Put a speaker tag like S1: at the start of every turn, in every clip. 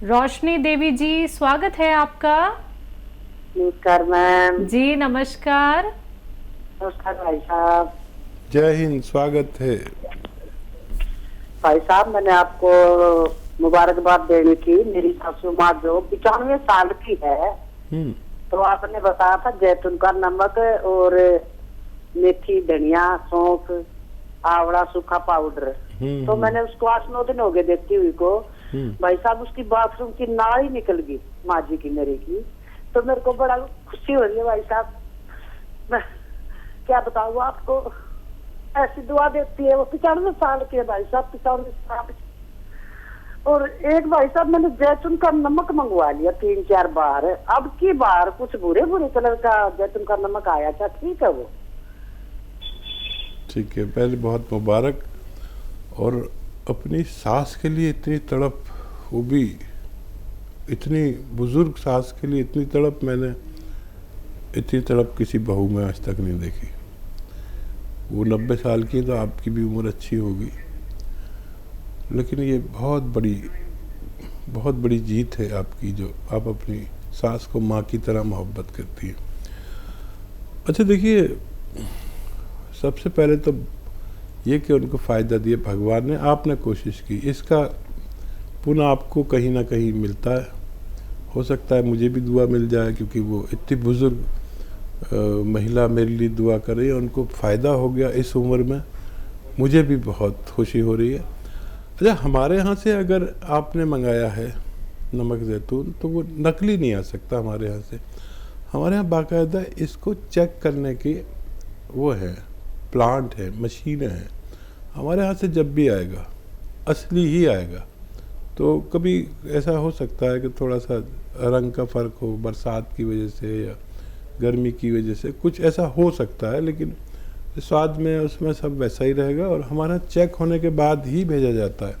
S1: रोशनी देवी जी, स्वागत है आपका।
S2: नमस्कार मैम।
S1: जी नमस्कार।
S2: नमस्कार भाई साहब।
S3: जय हिंद, स्वागत है।
S2: भाई साहब, मैंने आपको मुबारकबाद देनी थी। मेरी सासू माँ जो 95 साल की है, तो आपने बताया था जैतून का नमक और मेथी, धनिया, सौंफ, आंवला, सूखा पाउडर। तो मैंने उसको 8-9 दिन हो गए देती हुई को। भाई साहब, उसकी बाथरूम की नाल ही निकल गई, माँ जी की, मेरे की। तो मेरे को बड़ा खुशी हो रही है भाई साहब। मैं क्या बताऊँ आपको, ऐसी दुआ देती है वो। 95 साल की है भाई साहब, 95 साल। और एक भाई साहब, मैंने जैतून का नमक मंगवा लिया 3-4 बार। अब की बार कुछ बुरे कलर का जैतून का नमक आया था। ठीक है वो?
S3: ठीक है, पहले बहुत मुबारक। और अपनी सास के लिए इतनी तड़प, वो भी इतनी बुजुर्ग सास के लिए इतनी तड़प, मैंने इतनी तड़प किसी बहू में आज तक नहीं देखी। वो 90 साल की, तो आपकी भी उम्र अच्छी होगी, लेकिन ये बहुत बड़ी जीत है आपकी, जो आप अपनी सास को माँ की तरह मोहब्बत करती है। अच्छा देखिए, सबसे पहले तो ये कि उनको फ़ायदा दिया भगवान ने, आपने कोशिश की, इसका पुनः आपको कहीं ना कहीं मिलता है। हो सकता है मुझे भी दुआ मिल जाए, क्योंकि वो इतनी बुज़ुर्ग महिला मेरे लिए दुआ कर रही है, उनको फ़ायदा हो गया इस उम्र में, मुझे भी बहुत खुशी हो रही है। अच्छा, हमारे यहाँ से अगर आपने मंगाया है नमक ज़ैतून, तो वो नकली नहीं आ सकता हमारे यहाँ से। हमारे यहाँ बाकायदा इसको चेक करने की वो है, प्लांट है, मशीनें हैं। हमारे यहाँ से जब भी आएगा असली ही आएगा। तो कभी ऐसा हो सकता है कि थोड़ा सा रंग का फ़र्क हो, बरसात की वजह से या गर्मी की वजह से, कुछ ऐसा हो सकता है, लेकिन स्वाद में उसमें सब वैसा ही रहेगा। और हमारा चेक होने के बाद ही भेजा जाता है।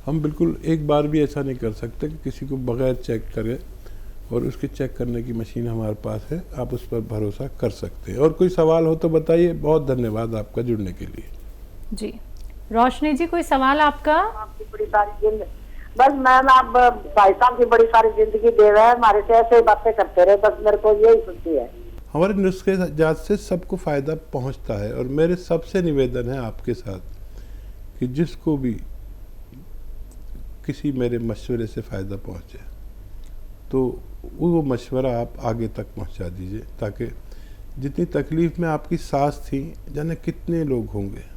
S3: हम बिल्कुल एक बार भी ऐसा नहीं कर सकते कि किसी को बगैर चेक करे, और उसके चेक करने की मशीन हमारे पास है, आप उस पर भरोसा कर सकते हैं। और कोई सवाल हो तो बताइए। बहुत धन्यवाद आपका जुड़ने के लिए।
S1: जी रोशनी जी, कोई सवाल आपका?
S2: आपकी बड़ी सारी जिंदगी, बस मैम, आप भाई साहब की बड़ी सारी जिंदगी दे रहे हैं, हमारे से ऐसे बातें करते रहे, बस मेरे को यही खुशी है।
S3: हमारे नुस्खे जात से सबको फ़ायदा पहुंचता है, और मेरे सबसे निवेदन है आपके साथ कि जिसको भी किसी मेरे मशवरे से फ़ायदा पहुंचे, तो वो मशवरा आप आगे तक पहुंचा दीजिए, ताकि जितनी तकलीफ़ में आपकी सास थी, जाने कितने लोग होंगे,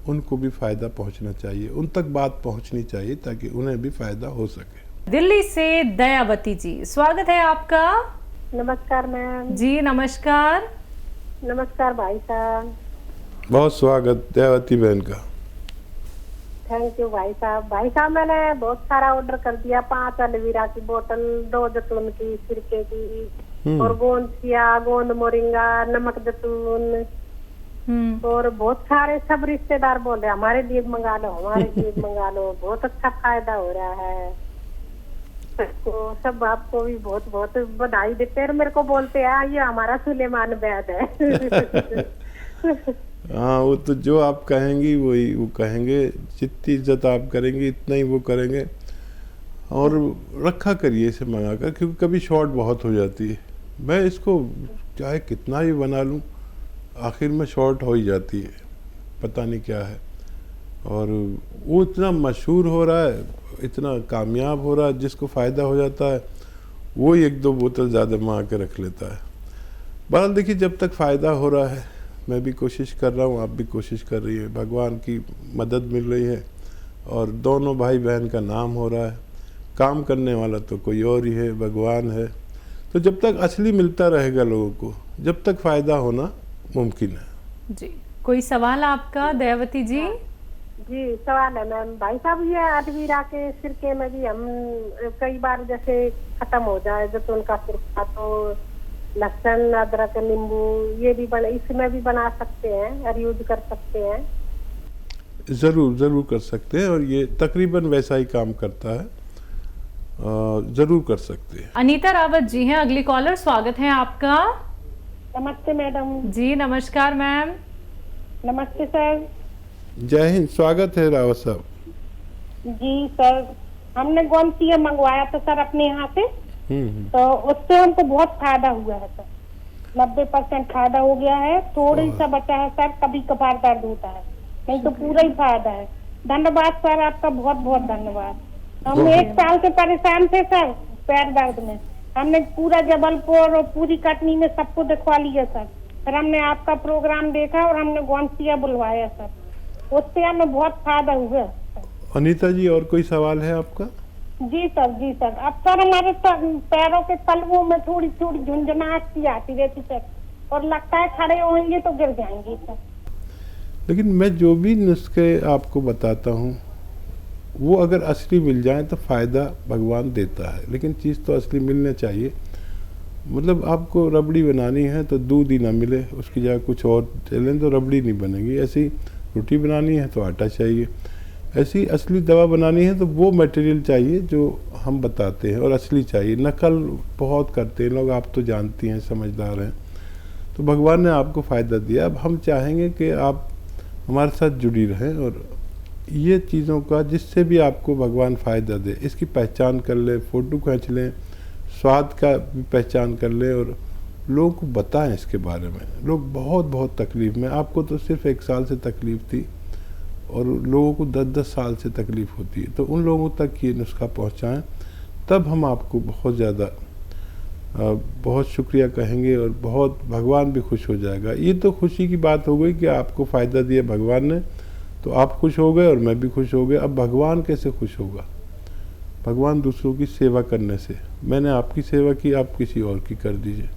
S3: उनको भी फ़ायदा पहुंचना चाहिए, उन तक बात पहुंचनी चाहिए, ताकि उन्हें भी फ़ायदा हो सके।
S1: दिल्ली से दयावती जी, स्वागत है आपका।
S2: नमस्कार मैम।
S1: जी नमस्कार।
S2: नमस्कार भाई साहब।
S3: बहुत स्वागत दयावती बहन का।
S2: थैंक यू भाई साहब। भाई साहब, मैंने बहुत सारा ऑर्डर कर दिया। 5 एलोवेरा की बोतल, 2 जैतून की, सिरके की, और गोंद मोरिंगा, नमक जैतून, और बहुत सारे। सब रिश्तेदार बोल रहे हमारे लिए मंगा लो, हमारे लिए मंगा लो। बहुत अच्छा फायदा हो रहा है सबको। सब आपको भी बहुत बहुत बधाई देते हैं, मेरे को बोलते हैं ये हमारा सुलेमान वैद है।
S3: हाँ, वो तो जो आप कहेंगी वही वो कहेंगे। जितनी इज्जत आप करेंगी इतना ही वो करेंगे। और रखा करिए इसे मंगा कर, क्योंकि कभी शॉर्ट बहुत हो जाती है। मैं इसको चाहे कितना ही बना लूँ, आखिर में शॉर्ट हो ही जाती है, पता नहीं क्या है। और वो इतना मशहूर हो रहा है, इतना कामयाब हो रहा है, जिसको फ़ायदा हो जाता है वो ही 1-2 बोतल ज़्यादा मंगा के रख लेता है। बहरहाल देखिए, जब तक फ़ायदा हो रहा है, मैं भी कोशिश कर रहा हूँ, आप भी कोशिश कर रही है, भगवान की मदद मिल रही है, और दोनों भाई बहन का नाम हो रहा है। काम करने वाला तो कोई और ही है, भगवान है। तो जब तक असली मिलता रहेगा लोगों को, जब तक फ़ायदा होना मुमकिन है।
S1: जी, कोई सवाल आपका दयावती जी?
S2: जी सवाल है मैम। भाई साहब, ये एलोवेरा के सिरके में भी हम कई बार जैसे खत्म हो जाए जैतून का सिरका, तो लहसुन, अदरक, नींबू, ये भी इसमें भी बना सकते हैं और यूज कर सकते हैं।
S3: ज़रूर कर सकते हैं, और ये तकरीबन वैसा ही काम करता है। ज़रूर कर सकते हैं।
S1: अनीता रावत जी हैं अगली कॉलर, स्वागत है आपका।
S2: नमस्ते मैडम।
S1: जी नमस्कार मैम।
S2: नमस्ते सर।
S3: जय हिंद, स्वागत है रावत साहब।
S2: जी सर,
S4: हमने गोंसिया मंगवाया था सर अपने यहाँ से, तो उससे हमको बहुत फायदा हुआ है सर। 90% फायदा हो गया है, थोड़ी सा बचा है सर, कभी कभार दर्द होता है, नहीं तो पूरा ही फायदा है। धन्यवाद सर, आपका बहुत बहुत धन्यवाद। हम 1 साल से परेशान थे सर पैर दर्द में, हमने पूरा जबलपुर और पूरी कटनी में सबको दिखवा लिया सर। फिर हमने आपका प्रोग्राम देखा और हमने गोंसिया बुलवाया सर, उससे हमें बहुत फायदा हुआ।
S3: अनीता जी, और कोई सवाल है आपका?
S4: जी सर, जी सर। अब सर हमारे पैरों के तलवों में थोड़ी थोड़ी झुंझुनाहट सी आती रहती सर, और लगता है खड़े होंगे तो गिर जाएंगे सर।
S3: लेकिन मैं जो भी नुस्खे आपको बताता हूँ वो अगर असली मिल जाए तो फ़ायदा भगवान देता है, लेकिन चीज़ तो असली मिलना चाहिए। मतलब आपको रबड़ी बनानी है तो दूध ही ना मिले, उसकी जगह कुछ और चलें तो रबड़ी नहीं बनेगी। ऐसी रोटी बनानी है तो आटा चाहिए, ऐसी असली दवा बनानी है तो वो मटेरियल चाहिए जो हम बताते हैं, और असली चाहिए। नकल बहुत करते हैं लोग, आप तो जानती हैं, समझदार हैं। तो भगवान ने आपको फ़ायदा दिया, अब हम चाहेंगे कि आप हमारे साथ जुड़ी रहें और ये चीज़ों का जिससे भी आपको भगवान फ़ायदा दे इसकी पहचान कर लें, फ़ोटो खींच लें, स्वाद का भी पहचान कर लें और लोगों को बताएं इसके बारे में। लोग बहुत बहुत तकलीफ़ में, आपको तो सिर्फ 1 साल से तकलीफ़ थी और लोगों को 10-10 साल से तकलीफ़ होती है, तो उन लोगों तक ये नुस्खा पहुंचाएं, तब हम आपको बहुत ज़्यादा बहुत शुक्रिया कहेंगे और बहुत भगवान भी खुश हो जाएगा। ये तो खुशी की बात हो गई कि आपको फ़ायदा दिया भगवान ने, तो आप खुश हो गए और मैं भी खुश हो गया। अब भगवान कैसे खुश होगा? भगवान दूसरों की सेवा करने से। मैंने आपकी सेवा की, आप किसी और की कर दीजिए।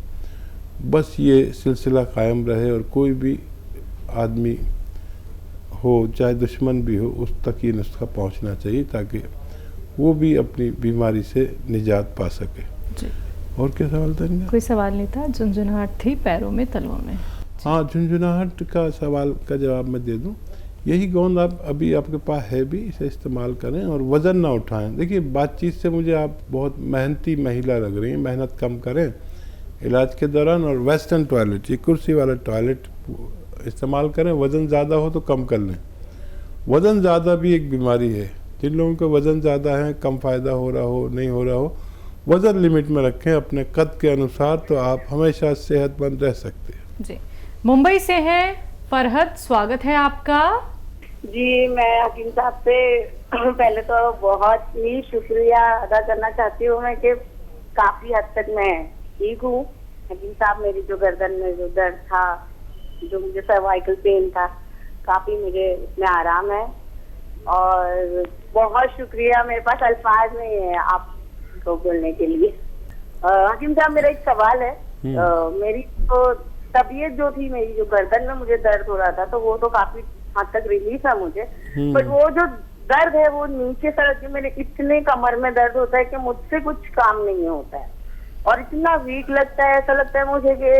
S3: बस ये सिलसिला कायम रहे और कोई भी आदमी हो, चाहे दुश्मन भी हो, उस तक ये नुस्खा पहुंचना चाहिए ताकि वो भी अपनी बीमारी से निजात पा सके।
S1: जी।
S3: और क्या सवाल था इनका?
S1: कोई सवाल नहीं था, झुंझुनाहट थी पैरों में, तलवों में।
S3: हाँ, झुंझुनाहट का सवाल का जवाब मैं दे दूं। यही गोंद आप अभी आपके पास है भी, इसे इस्तेमाल करें और वज़न ना उठाएं। देखिए, बातचीत से मुझे आप बहुत मेहनती महिला लग रही हैं, मेहनत कम करें इलाज के दौरान, और वेस्टर्न टॉयलेट, ये कुर्सी वाला टॉयलेट इस्तेमाल करें। वज़न ज़्यादा हो तो कम कर लें। वज़न ज़्यादा भी एक बीमारी है। जिन लोगों का वज़न ज़्यादा है, कम फ़ायदा हो रहा हो, नहीं हो रहा हो, वज़न लिमिट में रखें अपने कद के अनुसार, तो आप हमेशा सेहतमंद रह सकते हैं।
S1: जी। मुंबई से हैं फरहत, स्वागत है आपका।
S2: जी, मैं हकीम साहब से पहले तो बहुत ही शुक्रिया अदा करना चाहती हूँ मैं कि काफी हद तक मैं ठीक हूँ। हकीम साहब, मेरी जो गर्दन में जो दर्द था, जो मुझे सर्वाइकल पेन था, काफी मुझे इसमें आराम है और बहुत शुक्रिया। मेरे पास अल्फाज नहीं है आपको बोलने के लिए। हकीम साहब, मेरा एक सवाल है। मेरी तो तबीयत जो थी, मेरी जो गर्दन में मुझे दर्द हो रहा था, तो वो तो काफी हद तक रिलीफ है मुझे, बट वो जो दर्द है वो नीचे तरफ, जो मेरे इतने कमर में दर्द होता है कि मुझसे कुछ काम नहीं होता है और इतना वीक लगता है, ऐसा लगता है मुझे कि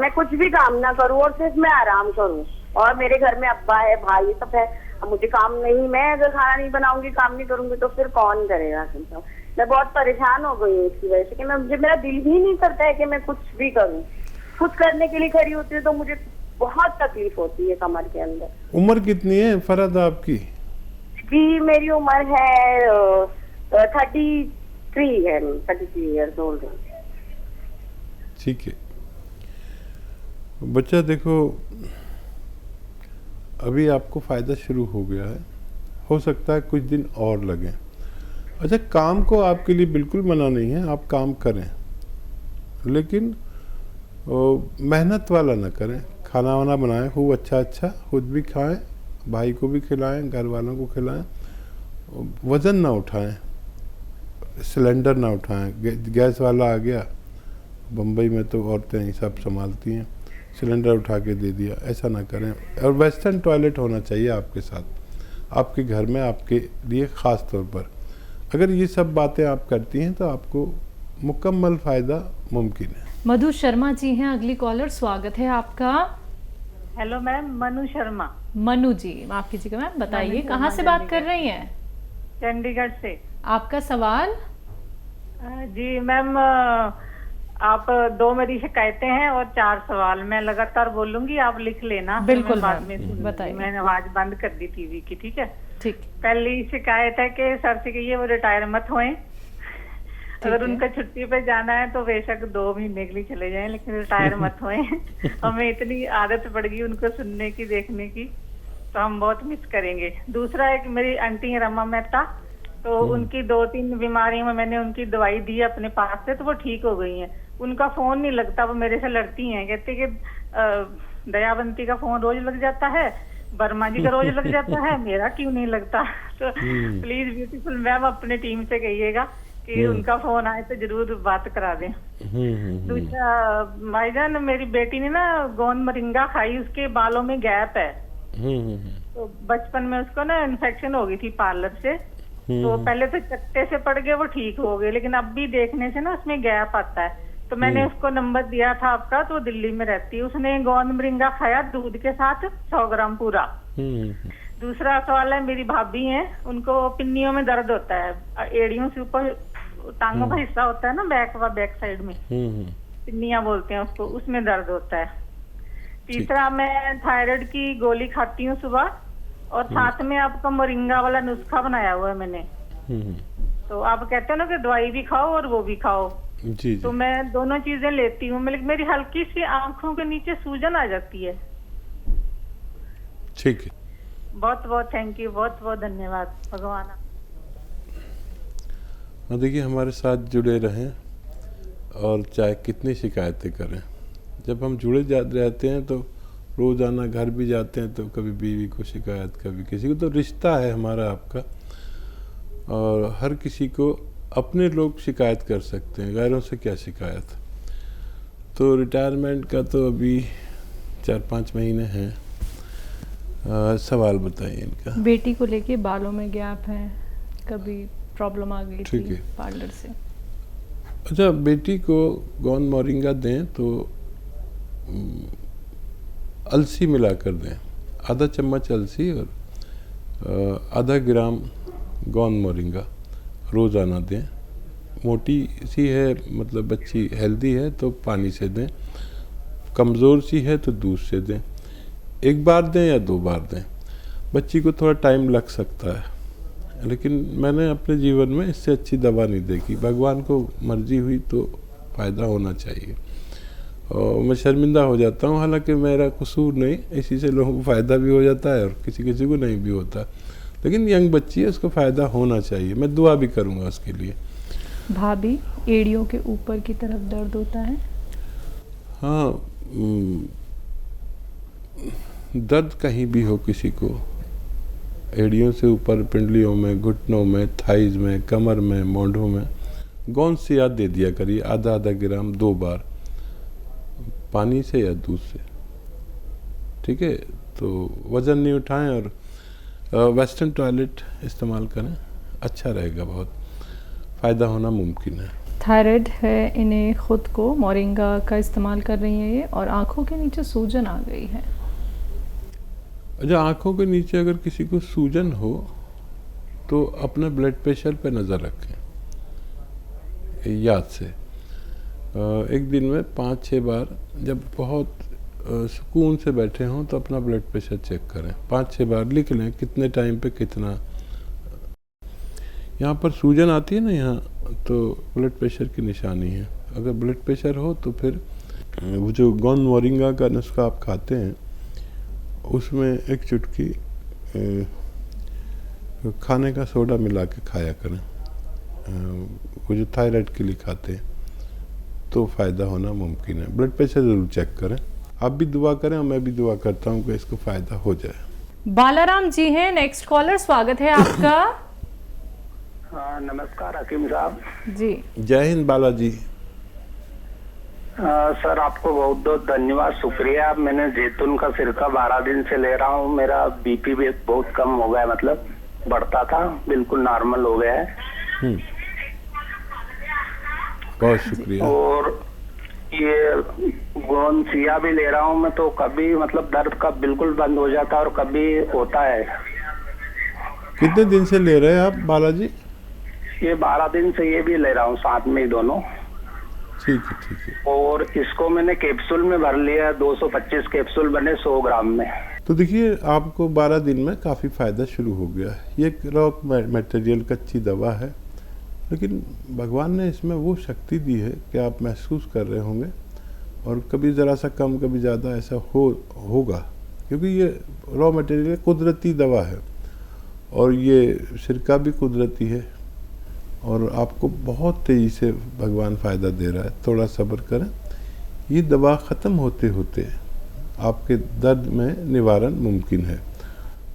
S2: मैं कुछ भी काम ना करूं और सिर्फ मैं आराम करूं। और मेरे घर में अब्बा है, भाई सब है, अब मुझे काम नहीं, मैं अगर खाना नहीं बनाऊंगी, काम नहीं करूंगी तो फिर कौन करेगा? मैं बहुत परेशान हो गई हूँ इसकी वजह से कि मुझे मेरा दिल ही नहीं करता है कि मैं कुछ भी करूँ। कुछ करने के लिए खड़ी होती है तो मुझे बहुत तकलीफ होती है कमर के अंदर।
S3: उम्र कितनी है फरहत आपकी?
S2: जी, मेरी उम्र है 33 है, 33 ईयर्स ओल्ड है।
S3: ठीक है बच्चा, देखो अभी आपको फ़ायदा शुरू हो गया है, हो सकता है कुछ दिन और लगें। अच्छा, काम को आपके लिए बिल्कुल मना नहीं है, आप काम करें, लेकिन मेहनत वाला ना करें। खाना वाना बनाएं खूब अच्छा, खुद भी खाएं, भाई को भी खिलाएं, घर वालों को खिलाएं। वज़न ना उठाएं, सिलेंडर ना उठाएं। गैस वाला आ गया, बम्बई में तो औरतें ही सब संभालती हैं, सिलेंडर उठा के दे दिया, ऐसा ना करें। और वेस्टर्न टॉयलेट होना चाहिए आपके साथ, आपके घर में, आपके लिए ख़ास तौर पर। अगर ये सब बातें आप करती हैं तो आपको मुकम्मल फ़ायदा मुमकिन है।
S1: मधु शर्मा जी हैं अगली कॉलर, स्वागत है आपका।
S5: Hello ma'am, Manu Sharma.
S1: मनु जी, माफ कीजिएगा मैम, बताइए कहाँ से बात कर रही हैं?
S5: चंडीगढ़ से।
S1: आपका सवाल?
S5: जी मैम, आप 2 मेरी शिकायतें हैं और 4 सवाल। मैं लगातार बोलूंगी, आप लिख लेना।
S1: बिल्कुल
S5: बाद में
S1: बताइए।
S5: मैंने आवाज बंद कर दी टीवी की, ठीक है?
S1: ठीक।
S5: पहली शिकायत है कि सर से कहिए वो रिटायर मत होएं। अगर उनका छुट्टी पे जाना है तो बेशक 2 महीने के लिए चले जाएं, लेकिन रिटायर मत होएं। हमें इतनी आदत पड़ गई उनको सुनने की, देखने की, तो हम बहुत मिस करेंगे। दूसरा एक मेरी आंटी है रमा मेहता, तो उनकी 2-3 बीमारियों में मैंने उनकी दवाई दी अपने पास से, तो वो ठीक हो गई हैं। उनका फोन नहीं लगता, वो मेरे से लड़ती हैं, कहते कि दयावंती का फोन रोज लग जाता है, वर्मा जी का रोज लग जाता है, मेरा क्यों नहीं लगता। तो प्लीज ब्यूटीफुल मैम अपने टीम से कहिएगा कि उनका फोन आए तो जरूर बात करा दें। दूसरा भाईजान, मेरी बेटी ने ना गोंद मोरिंगा खाई, उसके बालों में गैप है। तो बचपन में उसको ना इन्फेक्शन हो गई थी पार्लर से, तो पहले तो चट्टे से पड़ गए, वो ठीक हो गए, लेकिन अब भी देखने से ना उसमें गैप आता है। तो मैंने उसको नंबर दिया था आपका, तो दिल्ली में रहती है, उसने गोंद मोरिंगा खाया दूध के साथ 100 ग्राम पूरा। दूसरा सवाल है, मेरी भाभी हैं, उनको पिन्नियों में दर्द होता है, एड़ियों से ऊपर टांगों का हिस्सा होता है ना, बैक साइड में पिन्नियां बोलते हैं उसको, उसमें दर्द होता है। तीसरा, मैं थायराइड की गोली खाती हूँ सुबह, और साथ में आपका मोरिंगा वाला नुस्खा बनाया हुआ है मैंने। तो आप कहते हो ना कि दवाई भी खाओ और वो भी खाओ,
S3: जी।
S5: तो मैं दोनों चीजें लेती हूँ, मेरी हल्की सी आंखों के नीचे सूजन आ जाती है।
S3: ठीक है,
S5: बहुत बहुत थैंक यू, बहुत बहुत धन्यवाद। भगवान
S3: देखिए हमारे साथ जुड़े रहें, और चाहे कितनी शिकायतें करें, जब हम जुड़े रहते हैं तो रोज़ाना घर भी जाते हैं, तो कभी बीवी को शिकायत, कभी किसी को, तो रिश्ता है हमारा आपका, और हर किसी को अपने लोग शिकायत कर सकते हैं, गैरों से क्या शिकायत। तो रिटायरमेंट का तो अभी 4-5 महीने हैं। सवाल बताइए इनका।
S1: बेटी को लेके बालों में गैप है, कभी प्रॉब्लम आ गई थी पार्लर से।
S3: अच्छा, बेटी को गोंद मोरिंगा दें तो अलसी मिला कर दें, आधा चम्मच अलसी और आधा ग्राम गोंद मोरिंगा रोज़ाना दें। मोटी सी है, मतलब बच्ची हेल्दी है तो पानी से दें, कमज़ोर सी है तो दूध से दें। 1 बार दें या 2 बार दें, बच्ची को थोड़ा टाइम लग सकता है, लेकिन मैंने अपने जीवन में इससे अच्छी दवा नहीं देखी। भगवान को मर्जी हुई तो फ़ायदा होना चाहिए, और मैं शर्मिंदा हो जाता हूँ, हालांकि मेरा कसूर नहीं, इसी से लोगों को फ़ायदा भी हो जाता है और किसी किसी को नहीं भी होता, लेकिन यंग बच्ची है, उसको फ़ायदा होना चाहिए। मैं दुआ भी करूँगा उसके लिए।
S1: भाभी, एड़ियों के ऊपर की तरफ दर्द होता है?
S3: हाँ, दर्द कहीं भी हो किसी को, एड़ियों से ऊपर, पिंडलियों में, घुटनों में, थाइज में, कमर में, मोढ़ों में, गोंद से याद दे दिया करिए, आधा ग्राम 2 बार, पानी से या दूध से। ठीक है, तो वज़न नहीं उठाएं और वेस्टर्न टॉयलेट इस्तेमाल करें, अच्छा रहेगा, बहुत फ़ायदा होना मुमकिन है।
S1: थायराइड है इन्हें, खुद को मोरिंगा का इस्तेमाल कर रही हैं ये, और आंखों के नीचे सूजन आ गई है।
S3: अच्छा, आँखों के नीचे अगर किसी को सूजन हो तो अपना ब्लड प्रेशर पे नज़र रखें, याद से। एक दिन में 5-6 बार, जब बहुत सुकून से बैठे हों तो अपना ब्लड प्रेशर चेक करें। 5-6 बार लिख लें कितने टाइम पे कितना। यहाँ पर सूजन आती है ना यहाँ, तो ब्लड प्रेशर की निशानी है। अगर ब्लड प्रेशर हो तो फिर वो जो गोंद मोरिंगा का नुस्खा आप खाते हैं, उसमें 1 चुटकी खाने का सोडा मिला के खाया करें, वो जो थायराइड के लिए खाते हैं, तो फ़ायदा होना मुमकिन है। ब्लड प्रेशर ज़रूर चेक करें। आप भी दुआ करें और मैं भी दुआ करता हूँ कि इसको फ़ायदा हो जाए।
S1: बालाराम जी हैं नेक्स्ट कॉलर, स्वागत है आपका।
S6: हाँ, नमस्कार हकीम साहब
S1: जी।
S3: जय हिंद बालाजी।
S6: सर, आपको बहुत बहुत धन्यवाद, शुक्रिया। मैंने जैतून का सिरका 12 दिन से ले रहा हूँ। मेरा बीपी भी बहुत कम हो गया है, मतलब बढ़ता था, बिल्कुल नॉर्मल हो गया है।
S3: बहुत शुक्रिया।
S6: और ये गोंसिया भी ले रहा हूँ मैं, तो कभी मतलब दर्द का बिल्कुल बंद हो जाता है और कभी होता है।
S3: कितने दिन से ले रहे हैं आप बालाजी?
S6: ये 12 दिन से ये भी ले रहा हूँ, साथ में ही दोनों।
S3: ठीक है, ठीक है।
S6: और इसको मैंने कैप्सूल में भर लिया, 225 कैप्सूल बने 100 ग्राम में।
S3: तो देखिए आपको 12 दिन में काफ़ी फ़ायदा शुरू हो गया है। ये एक रॉ मटेरियल कच्ची दवा है, लेकिन भगवान ने इसमें वो शक्ति दी है कि आप महसूस कर रहे होंगे, और कभी ज़रा सा कम कभी ज़्यादा ऐसा होगा, क्योंकि ये रॉ मटेरियल कुदरती दवा है और ये सिरका भी कुदरती है, और आपको बहुत तेज़ी से भगवान फ़ायदा दे रहा है। थोड़ा सब्र करें, ये दवा ख़त्म होते होते आपके दर्द में निवारण मुमकिन है।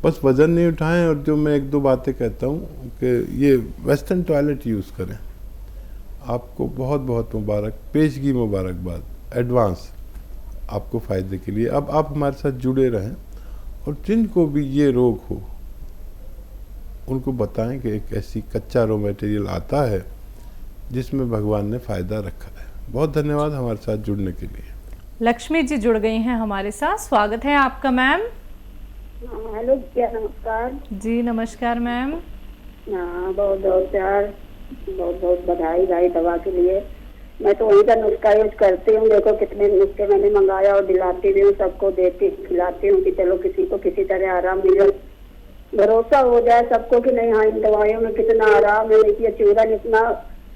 S3: बस वज़न नहीं उठाएं, और जो मैं 1-2 बातें कहता हूँ कि ये वेस्टर्न टॉयलेट यूज़ करें। आपको बहुत बहुत मुबारक, पेशगी मुबारकबाद एडवांस आपको फ़ायदे के लिए। अब आप हमारे साथ जुड़े रहें, और जिनको भी ये रोग हो उनको बताएं कि एक ऐसी कच्चा रॉ मटेरियल आता है जिसमें भगवान ने फ़ायदा रखा है। बहुत धन्यवाद हमारे साथ जुड़ने के लिए।
S1: लक्ष्मी जी जुड़ गई हैं हमारे साथ, स्वागत है आपका मैम।
S7: हेलो क्या नमस्कार
S1: जी नमस्कार मैम।
S7: हाँ, बहुत बहुत प्यार, बहुत बहुत बधाई भाई दवा के लिए। मैं तो वही का नुस्खा यूज करती हूँ। देखो कितने नुस्खे मैंने मंगाया और दिलाती भी हूँ, सबको देती खिलाती हूँ कि चलो किसी को किसी तरह आराम मिले, भरोसा हो जाए सबको कि नहीं हाँ इन दवाइयों में कितना आराम है। देखिए चूरन इतना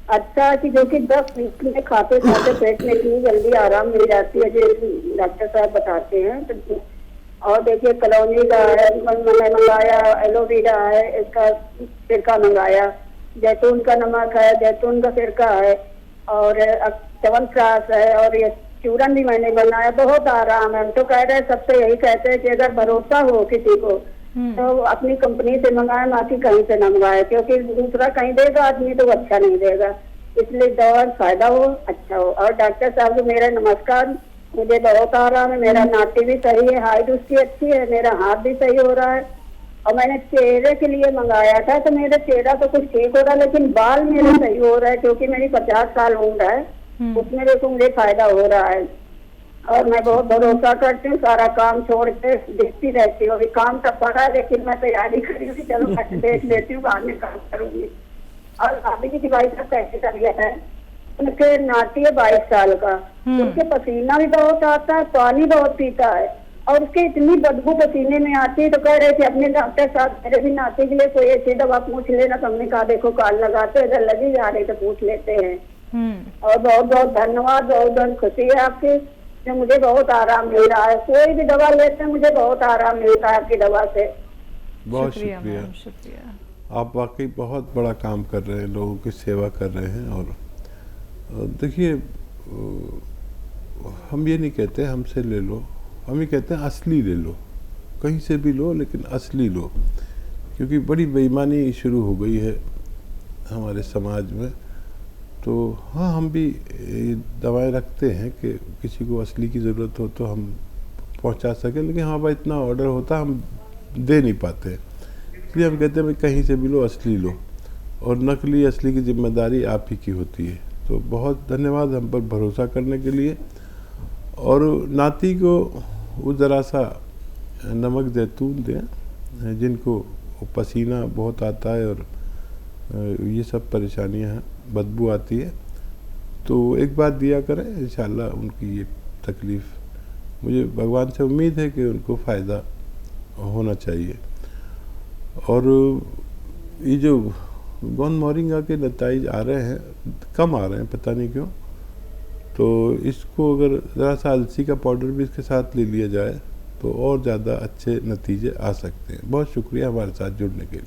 S7: अच्छा है कि जो कि 10 मिनट में खाते खाते पेट में इतनी जल्दी आराम मिल जाती है जो डॉक्टर साहब बताते हैं। तो और देखिए कलौनी का है, मैंने मंगाया, एलोवेरा है, इसका सिरका मंगाया, जैतून का नमक है, जैतून का सिरका है, और च्यवनप्राश है, और ये चूरन भी मैंने बनाया। बहुत आराम है। हम तो कह रहे हैं, सबसे यही कहते हैं कि अगर भरोसा हो किसी को तो अपनी कंपनी से मंगाए, ना कि कहीं से न मंगाए, क्योंकि दूसरा कहीं देगा आदमी तो अच्छा नहीं देगा। इसलिए दवा फायदा हो, अच्छा हो। और डॉक्टर साहब को मेरा नमस्कार, मुझे बहुत आराम है। मेरा नाटी भी सही है, हाइट उसकी अच्छी है, मेरा हाथ भी सही हो रहा है। और मैंने चेहरे के लिए मंगाया था तो मेरा चेहरा तो कुछ ठीक हो रहा है, लेकिन बाल मेरे सही हो रहा है, क्योंकि मेरी 50 साल उम्र है, उसमें देखो मुझे फायदा हो रहा है। और मैं बहुत भरोसा करती हूँ, सारा काम छोड़ के देखती रहती हूँ। अभी काम तो पड़ा है, लेकिन मैं तैयारी करी हूँ, चलो मैं देख लेती हूँ, बाद में काम करूंगी। और भाभी जी की भाई साहब कैसे कर लिया है, उनके नाती है 22 साल का, उनके पसीना भी बहुत आता है, पानी बहुत पीता है, और उसके इतनी बदबू पसीने में आती है। तो कह रहे थे अपने डॉक्टर साहब मेरे भी नाती के लिए कोई ऐसी दवा पूछ लेना। तो हमने कहा देखो काल लगाते अगर लगी जा रही तो पूछ लेते हैं। और बहुत बहुत धन्यवाद, बहुत बहुत खुशी है आपकी, मुझे बहुत आराम मिल रहा है। कोई भी दवा लेते हैं मुझे बहुत आराम मिलता है आपकी दवा से।
S3: बहुत शुक्रिया। आप वाकई बहुत बड़ा काम कर रहे हैं, लोगों की सेवा कर रहे हैं। और देखिए हम ये नहीं कहते हमसे ले लो, हम ये कहते हैं असली ले लो, कहीं से भी लो लेकिन असली लो, क्योंकि बड़ी बेईमानी शुरू हो गई है हमारे समाज में। तो हाँ, हम भी दवाएं रखते हैं कि किसी को असली की ज़रूरत हो तो हम पहुंचा सकें, लेकिन हाँ भाई इतना ऑर्डर होता हम दे नहीं पाते, इसलिए हम कहते हैं भाई कहीं से भी लो, असली लो, और नकली असली की जिम्मेदारी आप ही की होती है। तो बहुत धन्यवाद हम पर भरोसा करने के लिए। और नाती को वो ज़रा सा नमक जैतून दें, जिनको पसीना बहुत आता है और ये सब परेशानियां हैं, बदबू आती है, तो एक बार दिया करें, इंशाल्लाह उनकी ये तकलीफ़, मुझे भगवान से उम्मीद है कि उनको फ़ायदा होना चाहिए। और ये जो गौन मोरिंगा के नताइज आ रहे हैं, कम आ रहे हैं, पता नहीं क्यों, तो इसको अगर ज़रा सा अलसी का पाउडर भी इसके साथ ले लिया जाए तो और ज़्यादा अच्छे नतीजे आ सकते हैं। बहुत शुक्रिया हमारे साथ जुड़ने के लिए।